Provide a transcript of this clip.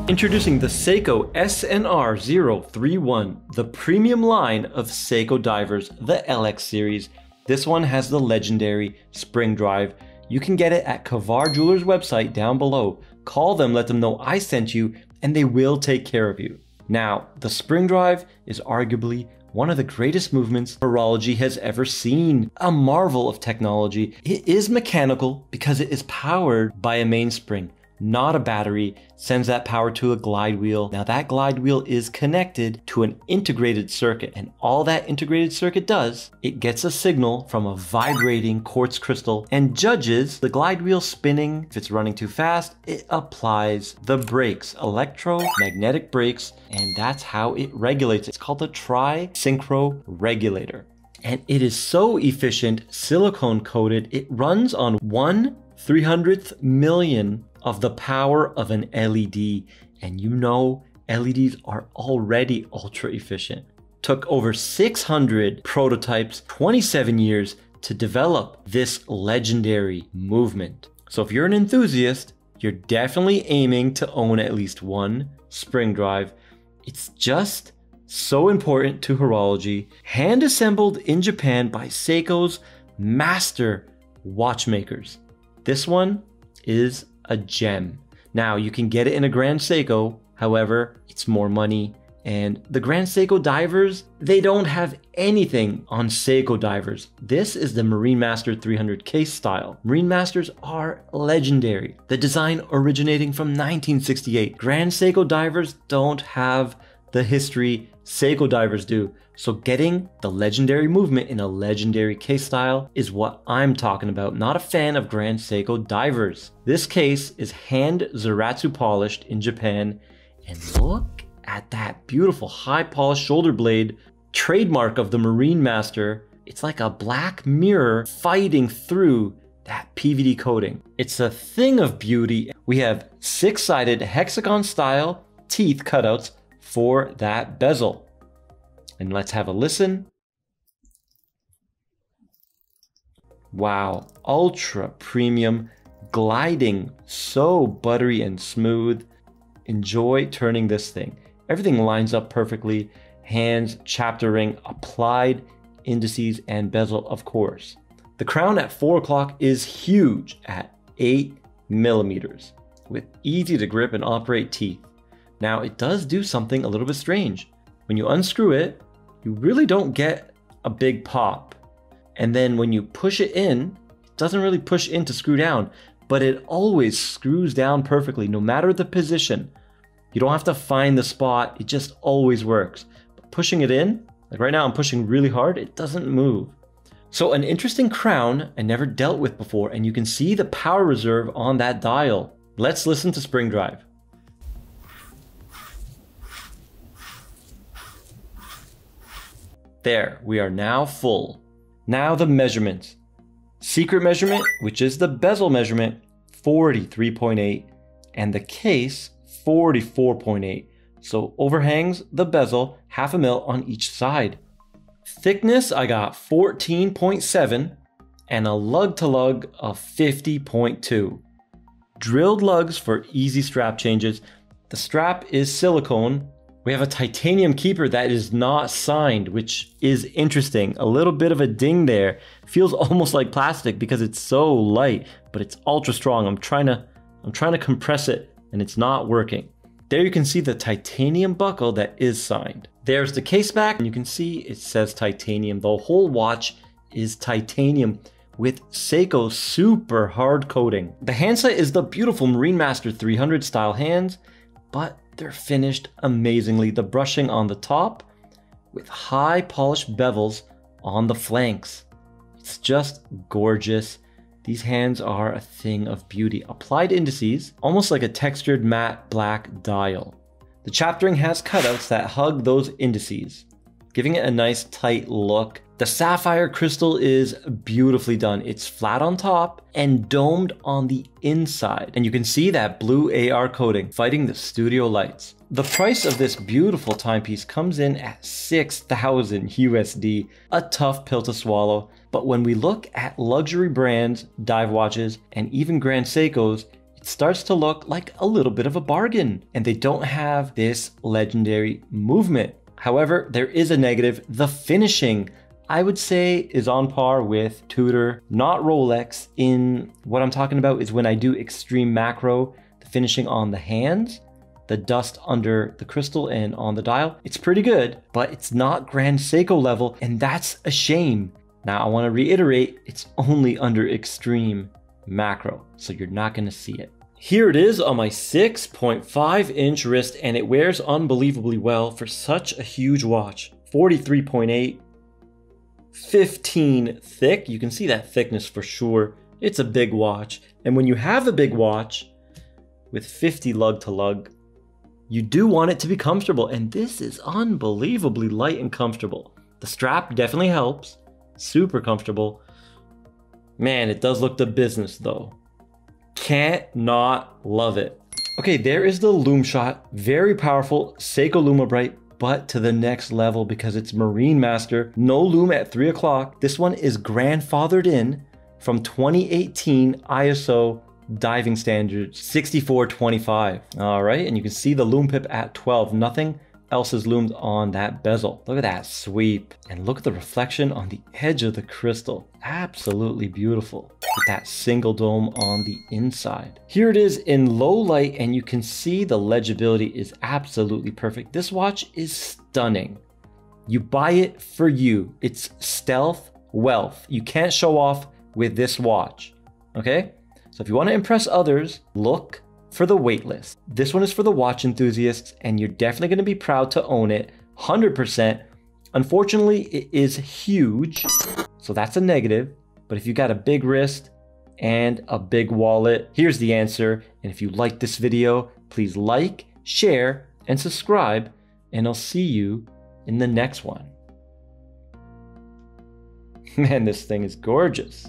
Introducing the Seiko SNR031, the premium line of Seiko divers, the LX series. This one has the legendary spring drive. You can get it at Kavar Jewelers website down below. Call them, let them know I sent you, and they will take care of you. Now, the spring drive is arguably one of the greatest movements horology has ever seen. A marvel of technology. It is mechanical because it is powered by a mainspring, not a battery. Sends that power to a glide wheel. Now that glide wheel is connected to an integrated circuit, and all that integrated circuit does, it gets a signal from a vibrating quartz crystal and judges the glide wheel spinning. If it's running too fast, it applies the brakes, electromagnetic brakes, and that's how it regulates. It's called a tri-synchro regulator. And it is so efficient, silicone coated, it runs on 1/300th million of the power of an LED. And you know, LEDs are already ultra efficient. Took over 600 prototypes, 27 years to develop this legendary movement. So if you're an enthusiast, you're definitely aiming to own at least one spring drive. It's just so important to horology. Hand assembled in Japan by Seiko's master watchmakers. This one is a gem. Now you can get it in a Grand Seiko, however, it's more money. And the Grand Seiko divers, they don't have anything on Seiko divers. This is the Marinemaster 300 case style. Marinemasters are legendary. The design originating from 1968. Grand Seiko divers don't have the history Seiko divers do. So getting the legendary movement in a legendary case style is what I'm talking about. Not a fan of Grand Seiko divers. This case is hand Zaratsu polished in Japan, and look at that beautiful high polished shoulder blade, trademark of the Marinemaster. It's like a black mirror fighting through that PVD coating. It's a thing of beauty. We have 6-sided hexagon style teeth cutouts for that bezel. And let's have a listen. Wow, ultra premium, gliding, so buttery and smooth. Enjoy turning this thing. Everything lines up perfectly. Hands, chapter ring, applied indices, and bezel, of course. The crown at 4 o'clock is huge at 8 millimeters with easy to grip and operate teeth. Now it does do something a little bit strange. When you unscrew it, you really don't get a big pop. And then when you push it in, it doesn't really push in to screw down, but it always screws down perfectly, no matter the position. You don't have to find the spot, it just always works. But pushing it in, like right now I'm pushing really hard, it doesn't move. So an interesting crown I never dealt with before, and you can see the power reserve on that dial. Let's listen to spring drive. There, we are now full. Now the measurements. Secret measurement, which is the bezel measurement, 43.8, and the case, 44.8. So overhangs the bezel, 1/2 mil on each side. Thickness, I got 14.7, and a lug to lug of 50.2. Drilled lugs for easy strap changes. The strap is silicone. We have a titanium keeper that is not signed, which is interesting. A little bit of a ding there. Feels almost like plastic because it's so light, but it's ultra strong. I'm trying to compress it and it's not working. There you can see the titanium buckle that is signed. There's the case back and you can see it says titanium. The whole watch is titanium with Seiko super hard coating. The handset is the beautiful Marinemaster 300 style hands, but they're finished amazingly. The brushing on the top with high polished bevels on the flanks. It's just gorgeous. These hands are a thing of beauty. Applied indices, almost like a textured matte black dial. The chapter ring has cutouts that hug those indices, giving it a nice tight look. The sapphire crystal is beautifully done. It's flat on top and domed on the inside. And you can see that blue AR coating fighting the studio lights. The price of this beautiful timepiece comes in at 6,000 USD, a tough pill to swallow. But when we look at luxury brands, dive watches, and even Grand Seikos, it starts to look like a little bit of a bargain. And they don't have this legendary movement. However, there is a negative. The finishing, I would say, is on par with Tudor, not Rolex. In what I'm talking about is when I do extreme macro, the finishing on the hands, the dust under the crystal and on the dial, it's pretty good, but it's not Grand Seiko level, and that's a shame. Now, I want to reiterate, it's only under extreme macro, so you're not going to see it. Here it is on my 6.5-inch wrist, and it wears unbelievably well for such a huge watch. 43.8, 15 thick. You can see that thickness for sure. It's a big watch, and when you have a big watch with 50 lug to lug, you do want it to be comfortable, and this is unbelievably light and comfortable. The strap definitely helps. Super comfortable. Man, it does look the business though. Can't not love it. Okay, there is the Lume Shot. Very powerful Seiko Lumabrite, but to the next level because it's Marinemaster. No lume at 3 o'clock. This one is grandfathered in from 2018 ISO diving standards 6425. All right, and you can see the lume pip at 12. Nothing else is loomed on that bezel. Look at that sweep, and look at the reflection on the edge of the crystal. Absolutely beautiful with that single dome on the inside. Here it is in low light, and you can see the legibility is absolutely perfect. This watch is stunning. You buy it for you. It's stealth wealth. You can't show off with this watch, okay? So if you want to impress others, look for the waitlist. This one is for the watch enthusiasts, and you're definitely going to be proud to own it, 100%. Unfortunately, it is huge, so that's a negative. But if you got a big wrist and a big wallet, here's the answer. And if you like this video, please like, share, and subscribe, and I'll see you in the next one. Man, this thing is gorgeous.